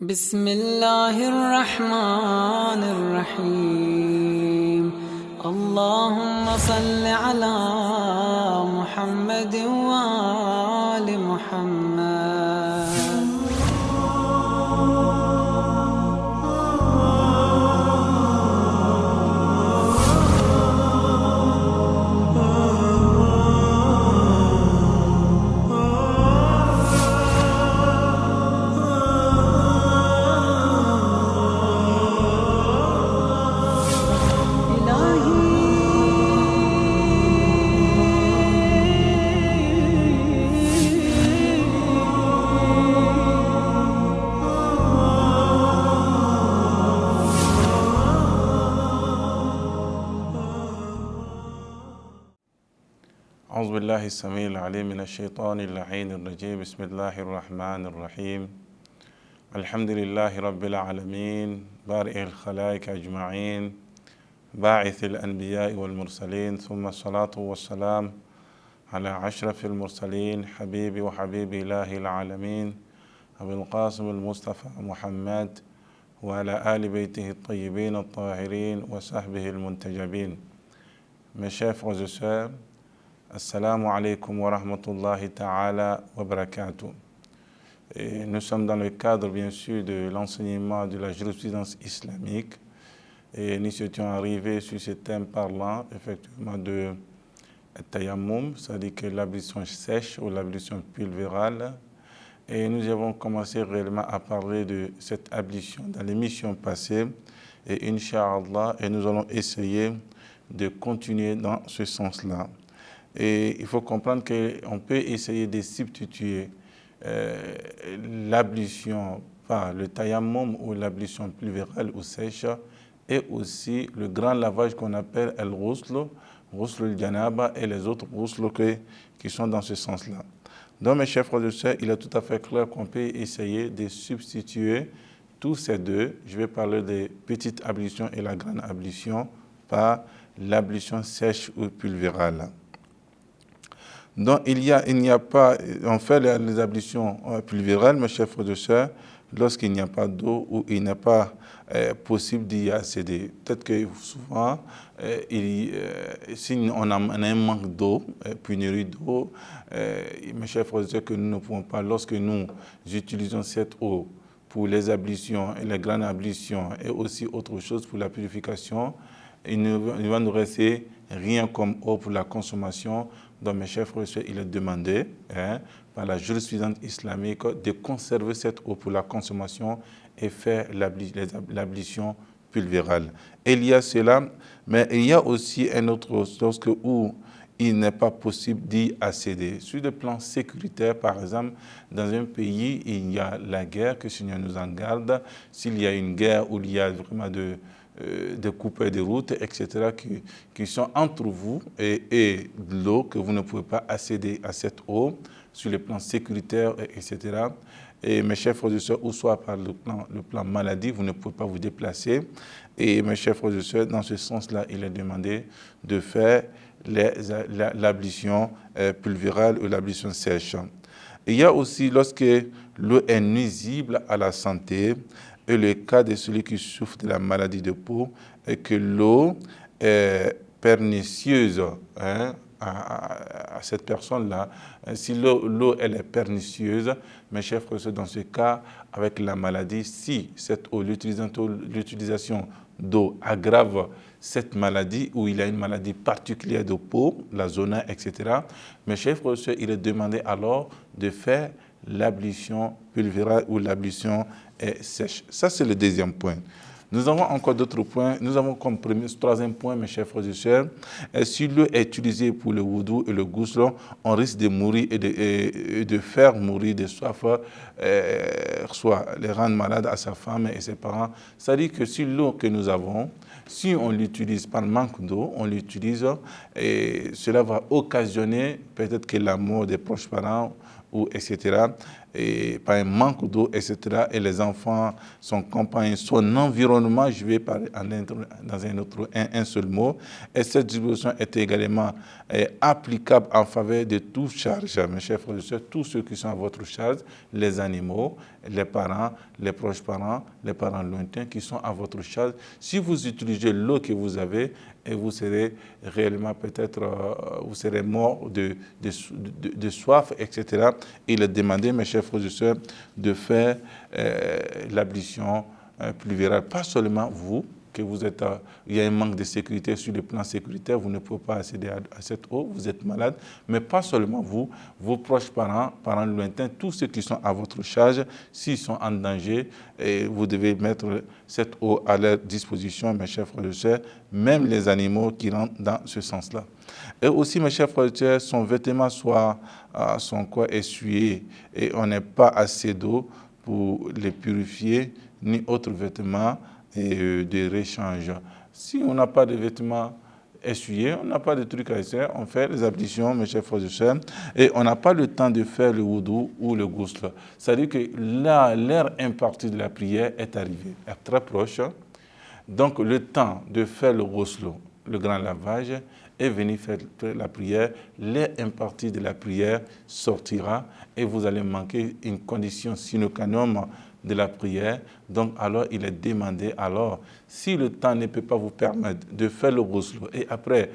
بسم الله الرحمن الرحيم اللهم صل على محمد وآل محمد أعوذ بالله السميع العليم من الشيطان اللعين الرجيم بسم الله الرحمن الرحيم الحمد لله رب العالمين بارئ الخلائق أجمعين باعث الأنبياء والمرسلين ثم الصلاة والسلام على أشرف المرسلين حبيبي وحبيب إله العالمين أبي القاسم المصطفى محمد وعلى آل بيته الطيبين الطاهرين وصحبه المنتجبين. Mes chers frères et sœurs, Assalamu alaikum wa rahmatullahi ta'ala wa barakatuh. Nous sommes dans le cadre, bien sûr, de l'enseignement de la jurisprudence islamique et nous étions arrivés sur ce thème parlant, effectivement, de tayammum, c'est-à-dire que l'ablution sèche ou l'ablution pulvérale. Et nous avons commencé réellement à parler de cette ablution dans l'émission passée et Inch'Allah, et nous allons essayer de continuer dans ce sens-là. Et il faut comprendre qu'on peut essayer de substituer l'ablution par le tayammum ou l'ablution pluvérale ou sèche et aussi le grand lavage qu'on appelle al-ghusl, ghusl al-janaba et les autres ghusl qui sont dans ce sens-là. Donc mes chers frères et sœurs, il est tout à fait clair qu'on peut essayer de substituer tous ces deux. Je vais parler des petites ablutions et la grande ablution par l'ablution sèche ou pulvérale. Donc, il n'y a pas, on fait les ablutions pulvérales, mes chers frères et sœurs, lorsqu'il n'y a pas d'eau ou il n'est pas possible d'y accéder. Peut-être que souvent, si on a un manque d'eau, pénurie d'eau, mes chers frères et sœurs, que nous ne pouvons pas, lorsque nous utilisons cette eau pour les ablutions et les grandes ablutions et aussi autre chose pour la purification, il ne va nous rester rien comme eau pour la consommation. Donc, mes chers frères et sœurs, il est demandé par la jurisprudence islamique de conserver cette eau pour la consommation et faire l'ablution pulvérale. Et il y a cela, mais il y a aussi une autre chose où il n'est pas possible d'y accéder. Sur le plan sécuritaire, par exemple, dans un pays, il y a la guerre, que le Seigneur nous en garde. S'il y a une guerre où il y a vraiment de coupeurs de routes, etc., qui sont entre vous et l'eau, que vous ne pouvez pas accéder à cette eau sur le plan sécuritaire, etc. Et mes chers frères et sœurs, ou soit par le plan maladie, vous ne pouvez pas vous déplacer. Et mes chers frères et sœurs, dans ce sens-là, il est demandé de faire l'ablution pulvérale ou l'ablution sèche. Il y a aussi, lorsque l'eau est nuisible à la santé, et le cas de celui qui souffre de la maladie de peau, et que l'eau est pernicieuse à cette personne-là. Si l'eau elle est pernicieuse, mes chers frères, dans ce cas, avec la maladie, si cette eau, l'utilisation d'eau aggrave cette maladie, où il y a une maladie particulière de peau, la zona, etc., mes chers frères, il est demandé alors de faire l'ablution pulvérale ou l'ablution sèche. Ça, c'est le deuxième point. Nous avons encore d'autres points. Nous avons comme troisième point, mes chers frères et sœurs, si l'eau est utilisée pour le wudu et le ghusl, on risque de mourir et de faire mourir de soif, soit les rendre malades à sa femme et ses parents. C'est-à-dire que si l'eau que nous avons, si on l'utilise par manque d'eau, on l'utilise et cela va occasionner peut-être que la mort des proches parents, etc. par un manque d'eau, etc. Et les enfants, son compagnon, son environnement, je vais parler dans un seul mot. Et cette disposition est également applicable en faveur de toute charge, mes chers frères et sœurs, tous ceux qui sont à votre charge, les animaux, les parents, les proches parents, les parents lointains qui sont à votre charge. Si vous utilisez l'eau que vous avez, et vous serez réellement peut-être, vous serez mort de soif, etc. Il est demandé, mes chers frères et sœurs, de faire l'ablution pluvérale. Pas seulement vous, que vous êtes, il y a un manque de sécurité sur le plan sécuritaire, vous ne pouvez pas accéder à cette eau, vous êtes malade, mais pas seulement vous, vos proches parents, parents lointains, tous ceux qui sont à votre charge, s'ils sont en danger, et vous devez mettre cette eau à leur disposition, mes chers frères et sœurs, même les animaux qui rentrent dans ce sens-là. Et aussi, mes chers frères et sœurs, son vêtement soit son corps essuyé et on n'est pas assez d'eau pour les purifier, ni autres vêtements et de réchange. Si on n'a pas de vêtements essuyés, on n'a pas de trucs à essayer, on fait les ablutions, mes chers frères et sœurs, et on n'a pas le temps de faire le wudu ou le ghusl. C'est-à-dire que là, l'heure impartie de la prière est arrivée, est très proche. Donc le temps de faire le ghusl, le grand lavage, est venu faire la prière, l'heure impartie de la prière sortira et vous allez manquer une condition sine qua non de la prière. Donc alors il est demandé, alors si le temps ne peut pas vous permettre de faire le ghusl et après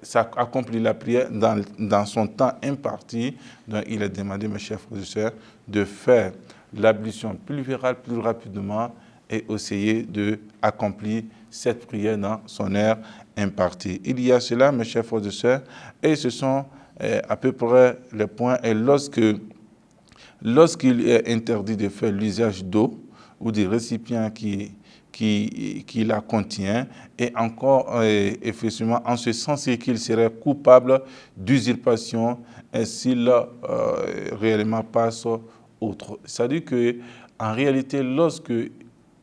ça accomplit la prière dans son temps imparti, donc il est demandé, mes chers frères et sœurs, de faire l'ablution pluvérale plus rapidement et essayer d'accomplir cette prière dans son heure impartie. Il y a cela, mes chers frères et sœurs, et ce sont à peu près les points. Et lorsqu'il est interdit de faire l'usage d'eau ou des récipients qui la contient, et encore, effectivement, en ce sens qu'il serait coupable d'usurpation s'il réellement passe autre. C'est-à-dire qu'en réalité, lorsque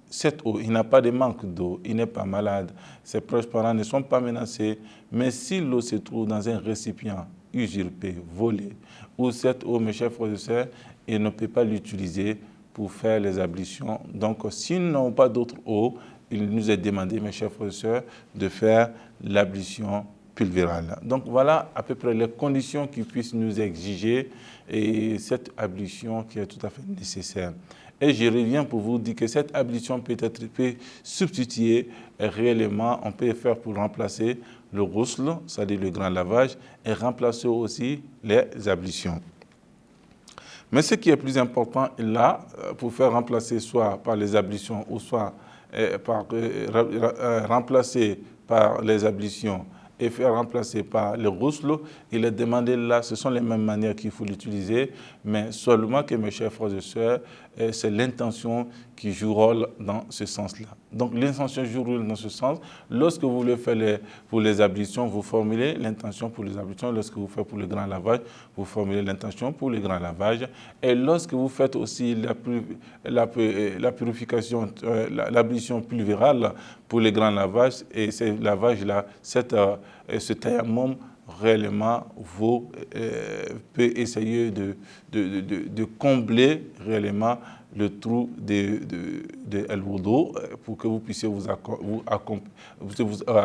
cette eau, il n'a pas de manque d'eau, il n'est pas malade, ses proches parents ne sont pas menacés, mais si l'eau se trouve dans un récipient usurpé, volé, ou cette eau, mes chers frères et sœurs, il ne peut pas l'utiliser pour faire les ablutions. Donc, s'ils n'ont pas d'autre eau, il nous est demandé, mes chers frères et sœurs, de faire l'ablution pulvérale. Donc, voilà à peu près les conditions qui puissent nous exiger et cette ablution qui est tout à fait nécessaire. Et je reviens pour vous dire que cette ablution peut substituer réellement, on peut faire pour remplacer le ghusl, c'est-à-dire le grand lavage, et remplacer aussi les ablutions. Mais ce qui est plus important là, pour faire remplacer soit par les ablutions ou soit remplacer par les ablutions et faire remplacer par le ghusl, il est demandé là, ce sont les mêmes manières qu'il faut l'utiliser, mais seulement que, mes chers frères et sœurs, c'est l'intention qui joue rôle dans ce sens-là. Donc l'intention joue rôle dans ce sens. Lorsque vous voulez faire pour les ablutions, vous formulez l'intention pour les ablutions. Lorsque vous faites pour le grand lavage, vous formulez l'intention pour le grand lavage. Et lorsque vous faites aussi la purification, l'ablution pulvérale pour le grand lavage, et ce lavage-là, ce tayammum réellement peut essayer de combler réellement le trou de al-wudu pour que vous puissiez vous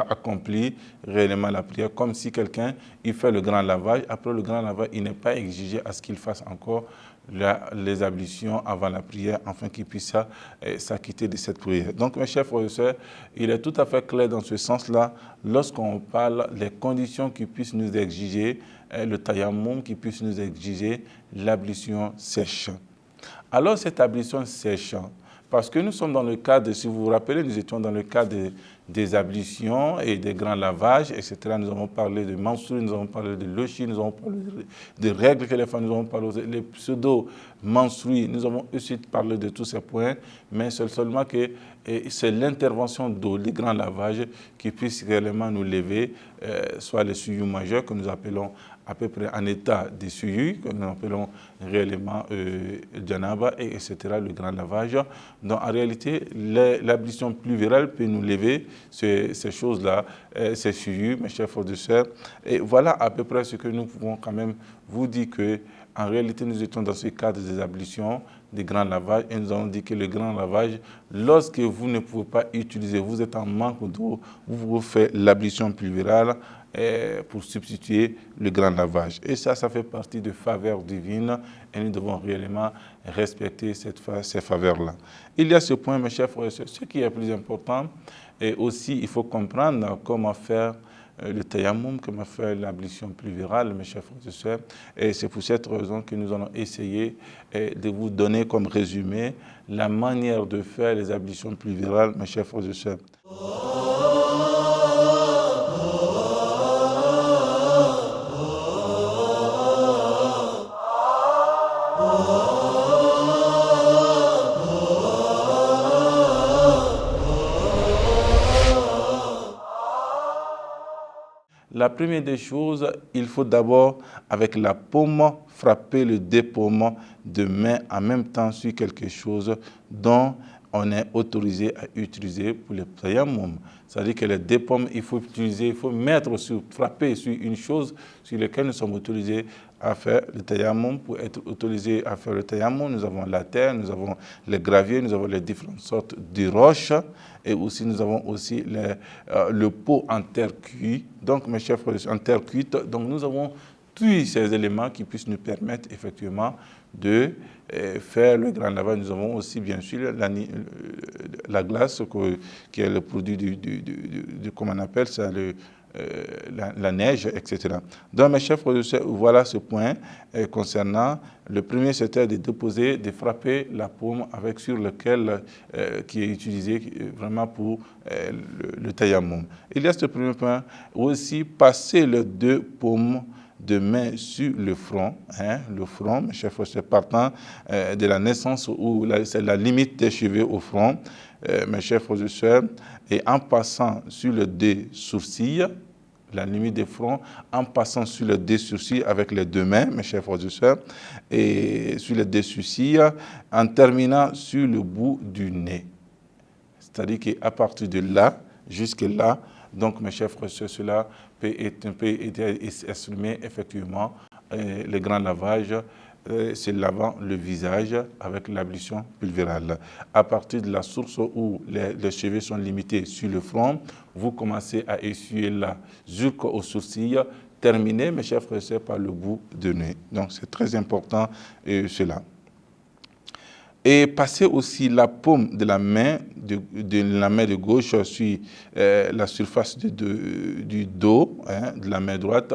accomplir réellement la prière, comme si quelqu'un il fait le grand lavage. Après le grand lavage, il n'est pas exigé à ce qu'il fasse encore les ablutions avant la prière, afin qu'il puisse s'acquitter de cette prière. Donc, mes chers frères et sœurs, il est tout à fait clair dans ce sens-là, lorsqu'on parle des conditions qui puissent nous exiger, le tayammum qui puisse nous exiger l'ablution sèche. Alors, cette ablution sèche, parce que nous sommes dans le cadre, si vous vous rappelez, nous étions dans le cadre des ablutions et des grands lavages, etc. Nous avons parlé de menstrues, nous avons parlé de lochi, nous avons parlé de règles que les femmes, nous avons parlé des pseudo-menstrues, nous avons aussi parlé de tous ces points, mais c'est seulement que c'est l'intervention d'eau, les grands lavages qui puissent réellement nous lever, soit les suyus majeurs que nous appelons à peu près en état de suyu, que nous appelons réellement janaba, etc., le grand lavage. Donc en réalité, l'ablution pluvérale peut nous lever ces choses-là, ces suyus, mes chers frères et sœurs. Et voilà à peu près ce que nous pouvons quand même vous dire que En réalité, nous étions dans ce cadre des ablutions, des grands lavages, et nous avons dit que le grand lavage, lorsque vous ne pouvez pas utiliser, vous êtes en manque d'eau, vous faites l'ablution pluvérale pour substituer le grand lavage. Et ça fait partie de faveurs divines, et nous devons réellement respecter ces faveurs-là. Il y a ce point, mes chers frères et sœurs, ce qui est plus important, et aussi il faut comprendre comment faire le tayammum, comment faire l'ablution pluvérale, mes chers frères et sœurs. Et c'est pour cette raison que nous allons essayer de vous donner comme résumé la manière de faire les ablutions pluvérales, mes chers frères et sœurs. La première des choses, il faut d'abord, avec la paume, frapper le dépaume de main en même temps sur quelque chose dont on est autorisé à utiliser pour le tayammum. C'est-à-dire que le dépaume, il faut utiliser, il faut frapper sur une chose sur laquelle nous sommes autorisés à faire le tayammum. Pour être autorisé à faire le tayammum, nous avons la terre, nous avons les graviers, nous avons les différentes sortes de roches, et aussi nous avons aussi le pot en terre cuite. Donc, mes chers frères, en terre cuite, donc nous avons tous ces éléments qui puissent nous permettre effectivement de faire le grand lavage. Nous avons aussi bien sûr la glace qui est le produit comment on appelle ça, la neige, etc. Donc mes chers frères et sœurs, voilà ce point concernant. Le premier, c'était de déposer, de frapper la paume sur lequel qui est utilisé vraiment pour le tayammum. Il y a ce premier point, aussi passer les deux paumes de main sur le front, le front, mes chers frères, c'est partant de la naissance où c'est la limite des cheveux au front, mes chers frères et sœurs, et en passant sur le deux sourcils, la limite des fronts, en passant sur le deux sourcils avec les deux mains, mes chers frères et sœurs, et sur les deux sourcils, en terminant sur le bout du nez. C'est-à-dire qu'à partir de là, jusque là, donc mes chers frères et sœurs, cela peut exprimer effectivement le grand lavage, c'est lavant le visage avec l'ablution pulvérale. À partir de la source où les cheveux sont limités sur le front, vous commencez à essuyer là jusqu'aux sourcils, terminez, mes chers frères et sœurs, par le bout de nez. Donc c'est très important cela. Et passer aussi la paume de la main de gauche sur la surface du dos, de la main droite,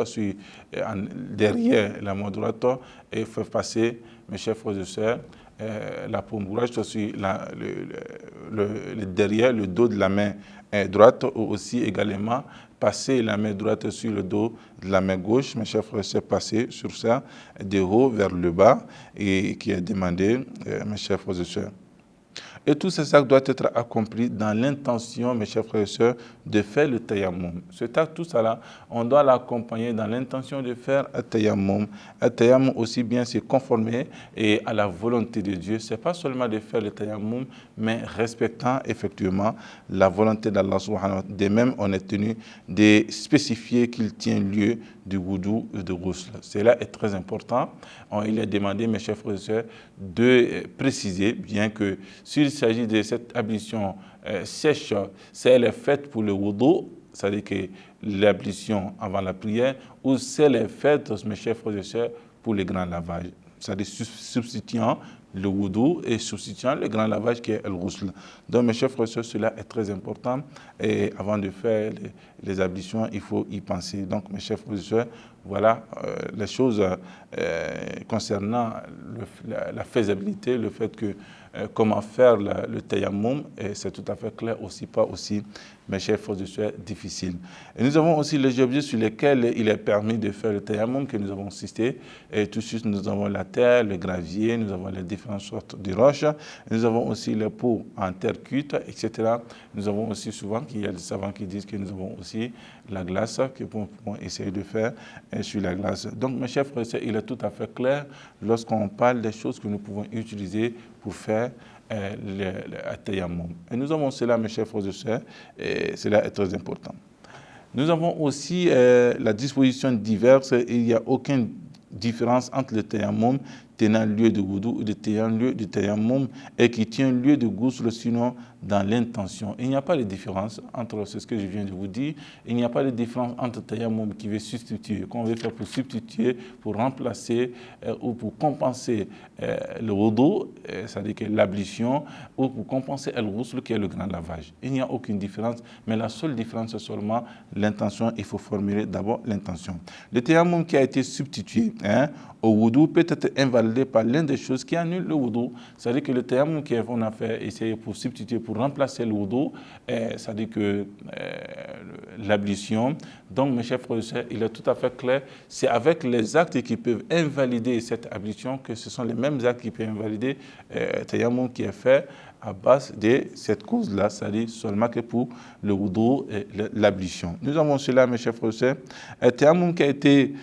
derrière la main droite, et faire passer, mes chers frères et sœurs, la paume gauche sur derrière le dos de la main droite, ou aussi également passer la main droite sur le dos de la main gauche, mes chers frères et sœurs, passer sur ça de haut vers le bas, et qui est demandé, mes chers frères et sœurs. Et tout ces actes doivent être accomplis dans l'intention, mes chers frères et sœurs, de faire le tayammum. Cet acte, tout ça, on doit l'accompagner dans l'intention de faire un tayammum. Un tayammum aussi bien se conformer à la volonté de Dieu. Ce n'est pas seulement de faire le tayammum, mais respectant effectivement la volonté d'Allah subhanahu wa ta'ala. De même, on est tenu de spécifier qu'il tient lieu du wudu et de ghusl. Cela est très important. Il est demandé, mes chers frères et sœurs, de préciser, bien que s'il s'agit de cette ablution sèche, si elle est faite pour le wudu, c'est-à-dire que l'ablution avant la prière, ou si elle est faite, mes chers frères et sœurs, pour le grand lavage, c'est-à-dire substituant le wudu et substituant le grand lavage qui est le ghusl. Donc, mes chers frères et sœurs, cela est très important. Et avant de faire les ablutions, il faut y penser. Donc, mes chers frères et sœurs, voilà les choses concernant la faisabilité, le fait que comment faire le tayammum, et c'est tout à fait clair aussi, pas aussi, mes chers frères et sœurs, difficile. Et nous avons aussi les objets sur lesquels il est permis de faire le tayammum que nous avons cité. Et tout de suite, nous avons la terre, le gravier, nous avons les différentes sortes de roches, nous avons aussi les pots en terre cuite, etc. Nous avons aussi souvent, il y a des savants qui disent que nous avons aussi la glace, que nous pouvons essayer de faire sur la glace. Donc, mes chers frères et sœurs, il est tout à fait clair lorsqu'on parle des choses que nous pouvons utiliser pour faire le tayammum. Et nous avons cela, mes chers frères et sœurs, et cela est très important. Nous avons aussi la disposition diverse. Il n'y a aucune différence entre le tayammum tenant lieu de wudu ou de tenant lieu de tayammum et qui tient lieu de ghusl, sinon dans l'intention. Il n'y a pas de différence entre ce que je viens de vous dire. Il n'y a pas de différence entre tayammum qui veut substituer, qu'on veut faire pour substituer, pour remplacer ou pour compenser le wudu, c'est-à-dire que l'ablution, ou pour compenser le ghusl qui est le grand lavage. Il n'y a aucune différence, mais la seule différence c'est seulement l'intention. Il faut formuler d'abord l'intention. Le tayammum qui a été substitué au wudu peut être invalidé par l'une des choses qui annule le wudu. C'est-à-dire que le tayammum qu'on a fait essayer pour substituer, pour remplacer le wudu, c'est-à-dire que l'ablution. Donc, mes chers frères et sœurs, il est tout à fait clair, c'est avec les actes qui peuvent invalider cette ablution que ce sont les mêmes actes qui peuvent invalider le tayammum qui est fait à base de cette cause-là, c'est-à-dire seulement que pour le wudu et l'ablution. Nous avons cela, mes chers frères et sœurs. Un tayammum qui a été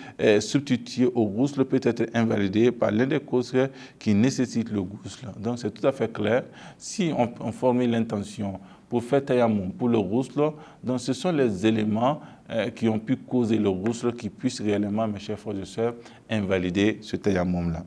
substitué au ghusl peut être invalidé par l'une des causes qui nécessitent le ghusl. Donc, c'est tout à fait clair. Si on formule l'intention pour faire tayammum, pour le ghusl, donc ce sont les éléments qui ont pu causer le ghusl qui puissent réellement, mes chers frères et sœurs, invalider ce tayammum-là.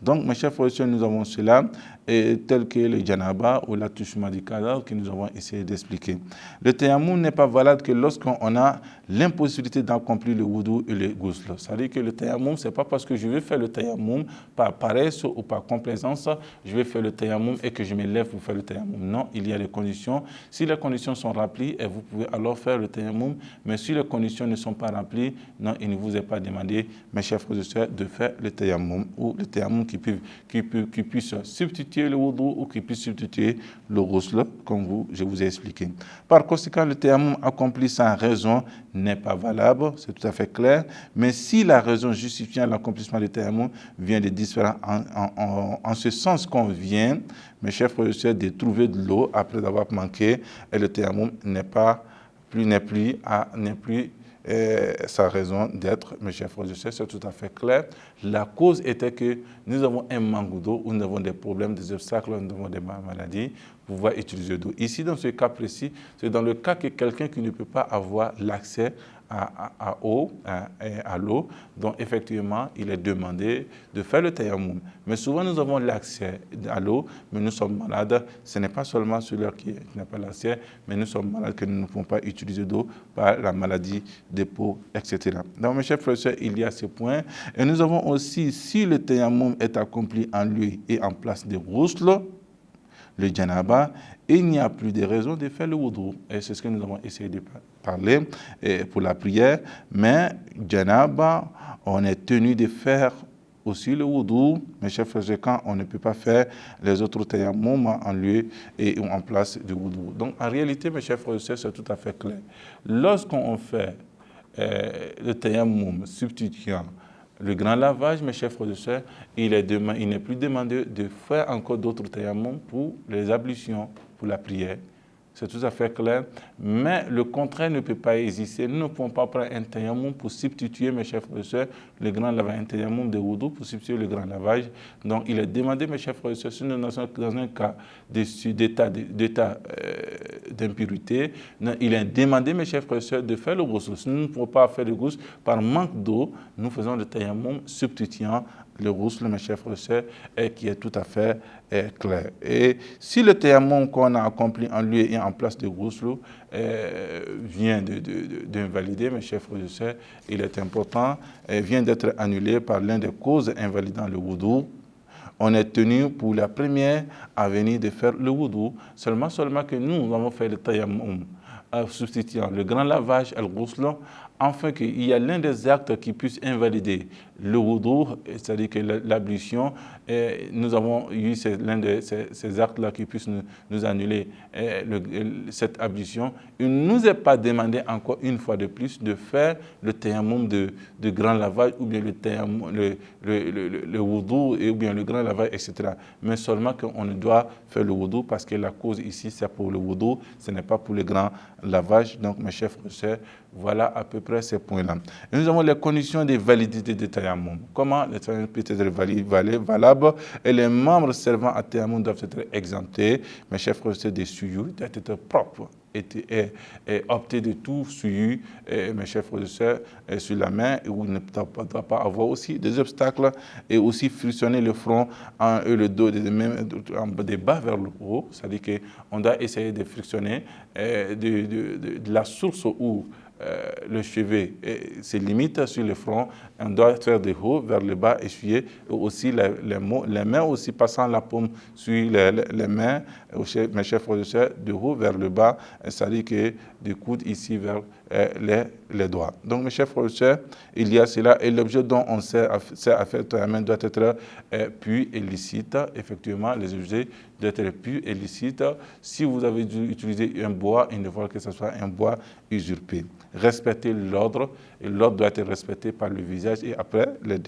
Donc, mes chers frères et sœurs, nous avons cela, tel que le janaba ou l'attouchement du cadavre que nous avons essayé d'expliquer. Le tayammum n'est pas valable que lorsqu'on a l'impossibilité d'accomplir le wudu et le ghusl. C'est-à-dire que le tayammum, ce n'est pas parce que je vais faire le tayammum par paresse ou par complaisance, je vais faire le tayammum et que je me lève pour faire le tayammum. Non, il y a des conditions. Si les conditions sont remplies, vous pouvez alors faire le tayammum. Mais si les conditions ne sont pas remplies, non, il ne vous est pas demandé, mes chers frères et sœurs, de faire le tayammum ou le tayammum qui puisse substituer le wudu ou qui puisse substituer le ghusl, comme je vous ai expliqué. Par conséquent, le tayammum accompli sans raison n'est pas valable, c'est tout à fait clair. Mais si la raison justifiant l'accomplissement du tayammum vient de différents, en ce sens qu'on vient, mes chers frères et sœurs, de trouver de l'eau après avoir manqué, et le tayammum n'est plus sa raison d'être, mes chers frères et sœurs, c'est tout à fait clair. La cause était que nous avons un manque d'eau, ou nous avons des problèmes, des obstacles, nous avons des maladies, pour pouvoir utiliser d'eau. Ici, dans ce cas précis, c'est dans le cas que quelqu'un qui ne peut pas avoir l'accès à l'eau, donc effectivement, il est demandé de faire le tayammum. Mais souvent, nous avons l'accès à l'eau, mais nous sommes malades. Ce n'est pas seulement celui qui n'a pas l'accès, mais nous sommes malades que nous ne pouvons pas utiliser d'eau par la maladie des peaux, etc. Donc, mes chers frères et sœurs, il y a ce point. Et nous avons aussi, si le tayammum est accompli en lieu et en place de ghusl, le janaba, il n'y a plus de raison de faire le wudu. Et c'est ce que nous avons essayé de parler pour la prière. Mais janaba, on est tenu de faire aussi le wudu, mes chers frères, quand on ne peut pas faire les autres tayammum en lieu et en place du wudu. Donc en réalité, mes chers frères, c'est tout à fait clair. Lorsqu'on fait le tayammum substituant le grand lavage, mes chers frères et sœurs, il n'est plus demandé de faire encore d'autres tayammum pour les ablutions, pour la prière. C'est tout à fait clair. Mais le contraire ne peut pas exister. Nous ne pouvons pas prendre un tayammum pour substituer, mes chers frères et sœurs, le grand lavage, un tayammum de wudu pour substituer le grand lavage. Donc, il est demandé, mes chers frères et sœurs, si nous sommes dans un cas d'état d'impurité, il est demandé, mes chers frères et sœurs, de faire le ghusl. Si nous ne pouvons pas faire le ghusl par manque d'eau, nous faisons le tayammum substituant le ghusl, mes chers frères et sœurs, qui est tout à fait clair. Et si le tayammum qu'on a accompli en lieu et en place de ghusl vient d'invalider, mes chers frères et sœurs, il est important, vient d'être annulé par l'une des causes invalidant le wudu. On est tenu pour la première à venir de faire le wudu, seulement que nous avons fait le tayammum substituant le grand lavage et le ghusl, afin qu'il y a l'un des actes qui puisse invalider le wudu, c'est-à-dire que l'ablution, nous avons eu l'un de ces actes-là qui puisse nous annuler cette ablution. Il ne nous est pas demandé encore une fois de plus de faire le tayammum de grand lavage ou bien le wudu ou bien le grand lavage, etc. Mais seulement qu'on doit faire le wudu parce que la cause ici, c'est pour le wudu, ce n'est pas pour le grand lavage. Donc, mes chers frères et sœurs, voilà à peu près ces points-là. Et nous avons les conditions de validité du tayammum. Comment le tayammum peut être valable et les membres servant à tayammum doivent être exemptés. Mes chers frères et sœurs, des sujous doivent être propres. opter de tout sur, mes chers frères et sœurs, sur la main, où il ne doit pas avoir aussi des obstacles, et aussi frictionner le front et le dos des bas vers le haut, c'est-à-dire qu'on doit essayer de frictionner de la source où le chevet se limite sur le front, on doit faire de haut vers le bas, essuyer, et aussi les mains aussi passant la paume sur les mains, mes chers frères et sœurs, de haut vers le bas, c'est-à-dire que du coude ici vers les doigts. Donc mes chers frères et sœurs, il y a cela, et l'objet dont on sert à faire la main doit être pur et licite. Effectivement, les objets doivent être purs et licites. Si vous avez utilisé un bois, il ne faut que ce soit un bois usurpé. Respecter l'ordre, et l'ordre doit être respecté par le visage et après les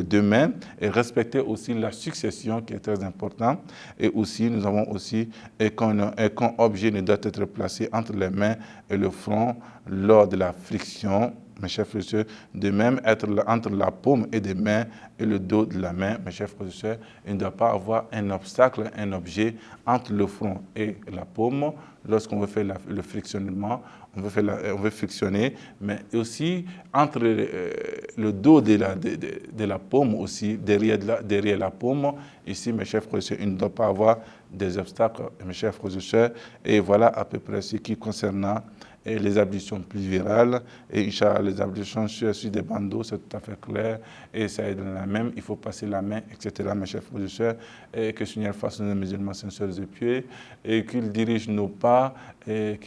deux mains, et respecter aussi la succession qui est très important. Et aussi, nous avons aussi qu'un objet ne doit être placé entre les mains et le front lors de la friction. Mes chers frères et sœurs, de même être entre la paume et des mains et le dos de la main, mes chers frères et sœurs, il ne doit pas avoir un obstacle, un objet entre le front et la paume. Lorsqu'on veut faire le frictionnement, on veut frictionner, mais aussi entre le dos de la paume aussi, derrière la paume. Ici, mes chers frères et sœurs, il ne doit pas avoir des obstacles, mes chers frères et sœurs. Et voilà à peu près ce qui concerne les ablutions plurales. Et Inch'Allah, les ablutions sur des bandeaux, c'est tout à fait clair. Et ça est dans la même, il faut passer la main, etc. Mes chers frères et sœurs, et que le Seigneur fasse nos musulmans sincères et pieux, et qu'il dirige nos pas, et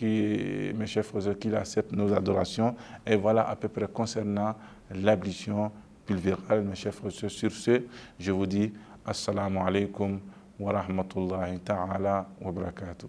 mes chers frères et sœurs, qu'il accepte nos adorations. Et voilà à peu près concernant l'ablution plurale, mes chers frères et sœurs. Sur ce, je vous dis assalamu alaikum wa rahmatullahi ta'ala wa barakatuh.